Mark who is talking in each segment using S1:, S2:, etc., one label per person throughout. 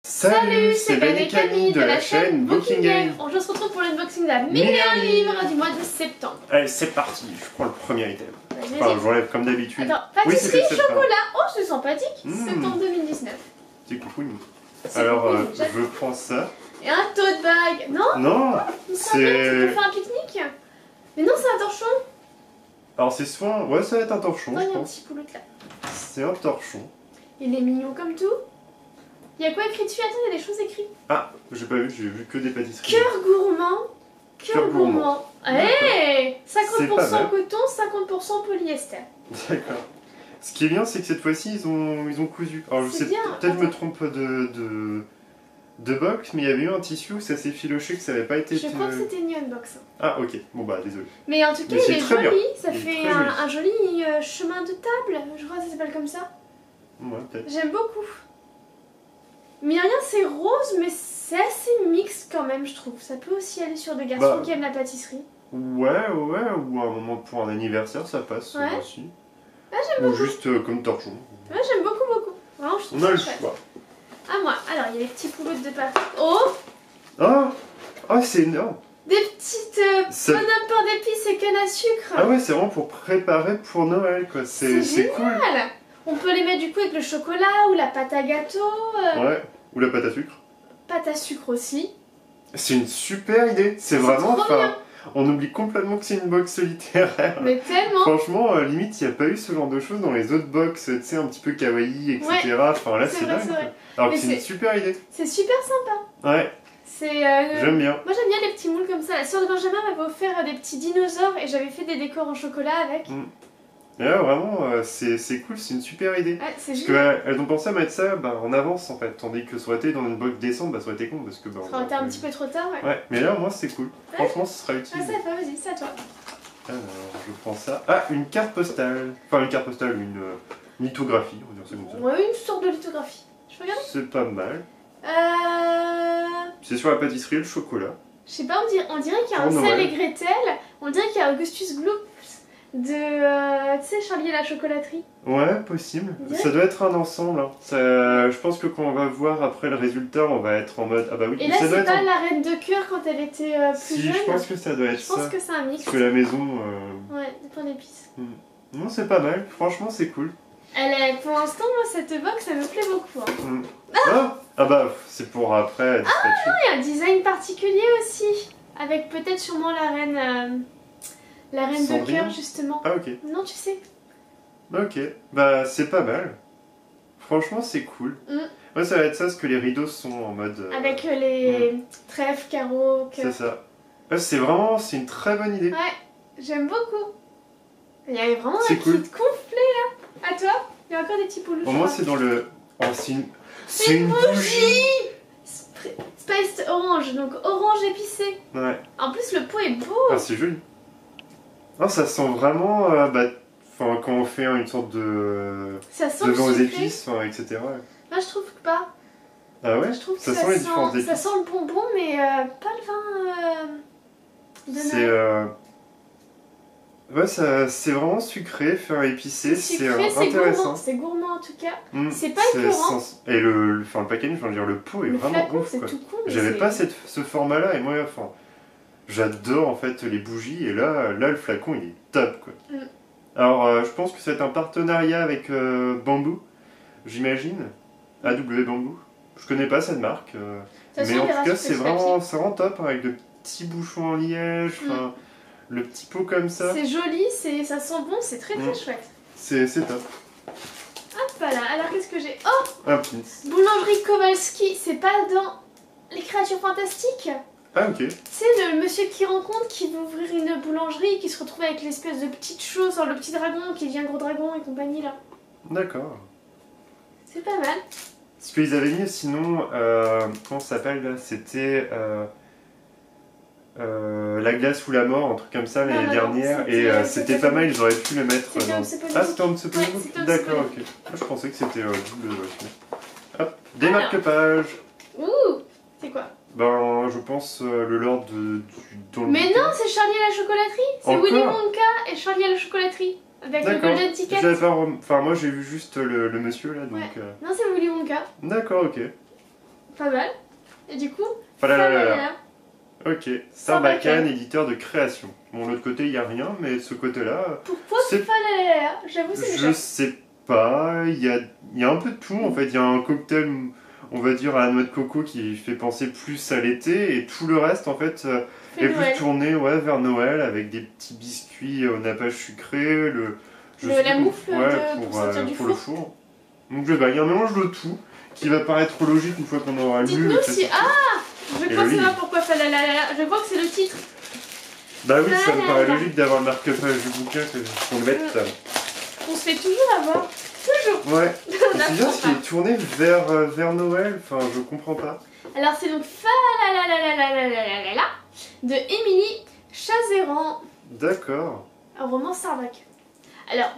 S1: Salut, c'est Ben et Camille de la chaîne Booking Game.
S2: On se retrouve pour l'unboxing d'un meilleur livre du mois de septembre.
S1: Allez, c'est parti, je prends le premier item. Enfin, j'enlève comme d'habitude.
S2: Attends, pâtisserie chocolat. Oh, c'est sympathique. Septembre 2019.
S1: C'est cool. Alors, je prends ça.
S2: Et un tote bag. Non.
S1: Non,
S2: c'est pour faire un pique-nique. Mais non, c'est un torchon.
S1: Alors, c'est soit. Ouais, ça va être un torchon.
S2: Oh, il y a un petit poulet là.
S1: C'est un torchon. Il
S2: est mignon comme tout. Il y a quoi écrit dessus? Attends, il y a des choses écrites.
S1: Ah, j'ai pas vu, j'ai vu que des pâtisseries.
S2: Cœur gourmand. Cœur gourmand. Hey, 50% coton, 50% polyester.
S1: D'accord. Ce qui est bien, c'est que cette fois-ci, ils ont cousu. Alors, je sais, peut-être je me trompe de box, mais il y avait eu un tissu où ça s'est filoché, que ça n'avait pas été...
S2: Je crois que c'était une unbox.
S1: Ah, ok. Bon, bah, désolé.
S2: Mais en tout cas, il est joli.
S1: Bien.
S2: Ça fait un joli chemin de table. Je crois que ça s'appelle comme ça.
S1: Ouais, peut-être.
S2: J'aime beaucoup. Mais rien, c'est rose, mais c'est assez mixte quand même, je trouve. Ça peut aussi aller sur des garçons qui aiment la pâtisserie.
S1: Ouais, ou à un moment pour un anniversaire, ça passe aussi.
S2: Ah, j'aime beaucoup.
S1: Ou juste comme torchon.
S2: Ouais, j'aime beaucoup. Vraiment, je trouve ça chouette. Choix. À moi. Alors, il y a les petits poulots de pâtes.
S1: Oh, c'est énorme.
S2: Des petites bonhommes pain d'épices et canne à sucre.
S1: Ah ouais, c'est vraiment pour préparer pour Noël, quoi. C'est cool.
S2: On peut les mettre du coup avec le chocolat ou la pâte à gâteau.
S1: Ouais, ou la pâte à sucre.
S2: Pâte à sucre aussi.
S1: C'est une super idée. C'est vraiment... On oublie complètement que c'est une box littéraire.
S2: Mais tellement.
S1: Franchement, limite, il n'y a pas eu ce genre de choses dans les autres box, tu sais, un petit peu kawaii, etc.
S2: Ouais,
S1: enfin là, c'est dingue. Alors que c'est une super idée.
S2: C'est super sympa.
S1: Ouais. J'aime bien.
S2: Moi j'aime bien les petits moules comme ça. La sœur de Benjamin m'avait offert des petits dinosaures et j'avais fait des décors en chocolat avec.
S1: Et là, vraiment, c'est cool, c'est une super idée.
S2: Ouais, c'est
S1: parce qu'elles ont pensé à mettre ça en avance en fait, tandis que ça aurait été dans une box décembre, ça aurait été con parce que.
S2: Ça aurait été un petit peu trop tard,
S1: ouais. Mais là, moi, c'est cool. Franchement, ce sera utile.
S2: Ah, ça va, vas-y, c'est à toi.
S1: Alors, je prends ça. Ah, une carte postale. Enfin, une carte postale, une lithographie, on va dire ça comme ça.
S2: Ouais, une sorte de lithographie. Je regarde.
S1: C'est pas mal. C'est sur la pâtisserie, le chocolat.
S2: Je sais pas, on dirait qu'il y a un Sel et Gretel, on dirait qu'il y a Augustus Gloop de, tu sais, Charlie et la chocolaterie.
S1: Ouais, possible. Ça doit être un ensemble. Hein. Je pense que quand on va voir après le résultat, on va être en mode... Ah bah oui.
S2: Et là, c'est pas la reine de cœur quand elle était plus jeune.
S1: Si, je pense que ça doit être ça.
S2: Je pense que c'est un mix.
S1: Parce que la maison...
S2: Ouais, des pains d'épices.
S1: Non, c'est pas mal. Franchement, c'est cool.
S2: Pour l'instant, moi, cette box, ça me plaît beaucoup.
S1: Hein. Ah bah, c'est pour après dispatcher.
S2: Ah, il y a un design particulier aussi. Avec peut-être sûrement la reine de cœur, justement.
S1: Ah, ok.
S2: Non, tu sais.
S1: Ok, bah c'est pas mal. Franchement, c'est cool. Ouais, ça va être ça, parce que les rideaux sont en mode...
S2: Avec les trèfles, carreaux, cœur.
S1: C'est ça. Ouais, c'est une très bonne idée.
S2: Ouais, j'aime beaucoup. Il y a vraiment un kit
S1: cool.
S2: complet, là. À toi, il y a encore des petits poules.
S1: Pour moi, c'est dans le... Oh,
S2: c'est une bougie. Spiced orange, donc orange épicé.
S1: Ouais.
S2: En plus, le pot est beau.
S1: Ah, c'est joli. Non, ça sent vraiment... quand on fait une sorte de...
S2: Ça sent
S1: vin aux
S2: sucré.
S1: épices, etc.
S2: Moi, je trouve pas.
S1: Ah ouais?
S2: Je trouve que
S1: ça sent les différences d'épices.
S2: Ça sent le bonbon, mais pas le vin de Noël.
S1: Ouais, c'est vraiment sucré, fin épicé, c'est intéressant.
S2: C'est gourmand en tout cas. C'est pas écœurant.
S1: Et le packaging, je veux dire, le pot est vraiment ouf. J'avais pas ce format-là et moi, j'adore en fait les bougies et là le flacon il est top quoi. Alors je pense que c'est un partenariat avec Bamboo, j'imagine. AW Bamboo. Je connais pas cette marque. Mais en tout cas, c'est vraiment top avec de petits bouchons en liège. Le petit pot comme ça.
S2: C'est joli, ça sent bon, c'est très chouette.
S1: C'est top.
S2: Hop voilà, alors qu'est-ce que j'ai? Oh,
S1: un pins.
S2: Boulangerie Kowalski, c'est pas dans Les Créatures Fantastiques?
S1: Ah ok.
S2: C'est le monsieur qui rencontre, qui veut ouvrir une boulangerie, qui se retrouve avec l'espèce de petite chose, le petit dragon qui devient gros dragon et compagnie là.
S1: D'accord.
S2: C'est pas mal.
S1: Ce qu'ils avaient mis sinon, comment ça s'appelle là? C'était... La glace ou la mort, un truc comme ça l'année dernière, et c'était pas mal, ils auraient pu le mettre dans... Ah, c'était un petit peu... D'accord, ok. Moi, je pensais que c'était double. Hop, démarque-page.
S2: Ouh, c'est quoi?
S1: Ben, je pense le lord
S2: Mais non, c'est Charlie et la chocolaterie. C'est Willy Wonka et Charlie et la chocolaterie. Avec le golden ticket.
S1: Enfin, moi j'ai vu juste le monsieur là, donc...
S2: Non, c'est Willy Wonka.
S1: D'accord, ok.
S2: Pas mal. Et du coup,
S1: Falalala. Ok, Sarbacane, éditeur de création. Bon, de l'autre côté, il n'y a rien, mais de ce côté-là...
S2: Pourquoi Falalala? J'avoue, c'est
S1: Je sais pas, il y a un peu de tout, en fait. Il y a un cocktail, on va dire, à la noix de coco qui fait penser plus à l'été, et tout le reste, en fait, est plus tourné vers Noël, avec des petits biscuits au nappage sucré,
S2: la moufle pour
S1: le four. Donc, il y a un mélange de tout, qui va paraître logique une fois qu'on aura lu.
S2: Dites-nous si... Ah, je crois savoir pourquoi Falalala. Je crois que c'est le titre.
S1: Bah oui, ça me paraît logique d'avoir le marque-page du bouquin qu'on le mette.
S2: On se fait toujours avoir. Toujours.
S1: Ouais. C'est bien ce qui est tourné vers Noël. Enfin, je comprends pas.
S2: Alors, c'est donc Falalala de Émilie Chazeran.
S1: D'accord.
S2: Un roman Sarbacane. Alors,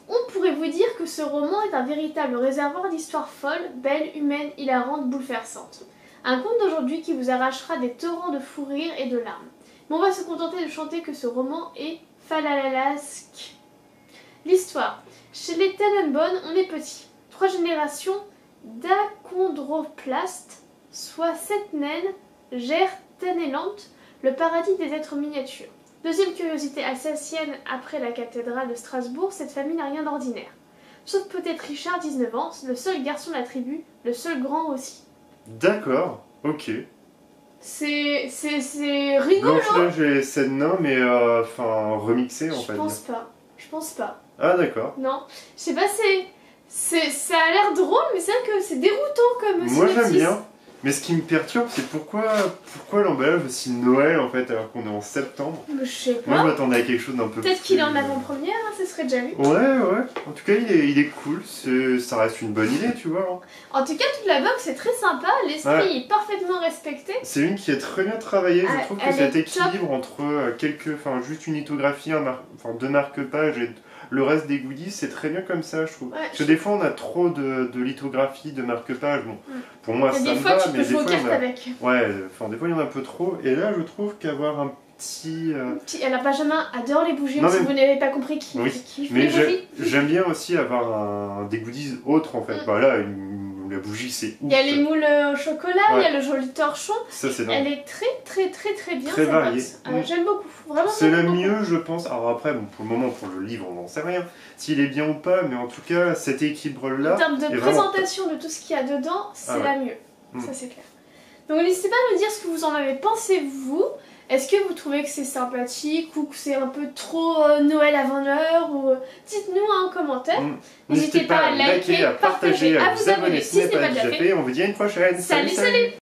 S2: on pourrait vous dire que ce roman est un véritable réservoir d'histoires folles, belles, humaines, hilarantes, bouleversantes. Un conte d'aujourd'hui qui vous arrachera des torrents de fou rire et de larmes. Mais on va se contenter de chanter que ce roman est falalalasque. L'histoire. Chez les Tannenbaum, on est petit. 3 générations d'achondroplastes, soit 7 naines, gèrent Tannenland, le paradis des êtres miniatures. Deuxième curiosité alsacienne après la cathédrale de Strasbourg, cette famille n'a rien d'ordinaire. Sauf peut-être Richard, 19 ans, le seul garçon de la tribu, le seul grand aussi.
S1: D'accord, ok.
S2: C'est rigolo.
S1: Blanche-Neige et 7 nains, mais remixé en fait.
S2: Je pense pas.
S1: Ah d'accord.
S2: Non, je sais pas, ça a l'air drôle, mais c'est vrai que c'est déroutant comme
S1: Moi j'aime bien. Mais ce qui me perturbe, c'est pourquoi l'emballage aussi Noël en fait, alors qu'on est en septembre.
S2: Je sais pas.
S1: Moi je m'attendais à quelque chose d'un peu
S2: peut-être qu'il est en avant-première, hein, ça serait déjà vu.
S1: Ouais. En tout cas, il est cool. Ça reste une bonne idée, tu vois.
S2: En tout cas, toute la box est très sympa. L'esprit est parfaitement respecté.
S1: C'est une qui est très bien travaillée. Je trouve que cet équilibre entre juste une lithographie, deux marque-pages et le reste des goodies, c'est très bien comme ça, je trouve. Parce que des fois, on a trop de lithographie, de marque-pages. Bon, pour moi, ça me va, mais des fois, des fois, il y en a un peu trop. Et là, je trouve qu'avoir un petit...
S2: Alors, Benjamin adore les bougies, si vous n'avez pas compris qui
S1: mais j'aime bien aussi avoir des goodies autres, en fait. Voilà, la bougie, c'est ouf.
S2: Il y a les moules au chocolat, il y a le joli torchon.
S1: Ça, c'est
S2: Elle est très bien.
S1: Très variée.
S2: J'aime beaucoup. Vraiment,
S1: c'est le mieux, je pense. Alors après, pour le moment, pour le livre, on n'en sait rien. S'il est bien ou pas, mais en tout cas, cet équilibre-là...
S2: En termes de présentation de tout ce qu'il y a dedans, c'est la mieux. Ça, c'est clair. Donc, n'hésitez pas à me dire ce que vous en avez pensé, vous. Est-ce que vous trouvez que c'est sympathique ou que c'est un peu trop Noël avant l'heure ou... Dites-nous en commentaire.
S1: N'hésitez pas à liker, à partager, à vous abonner si ce n'est pas déjà fait. On vous dit à une prochaine.
S2: Salut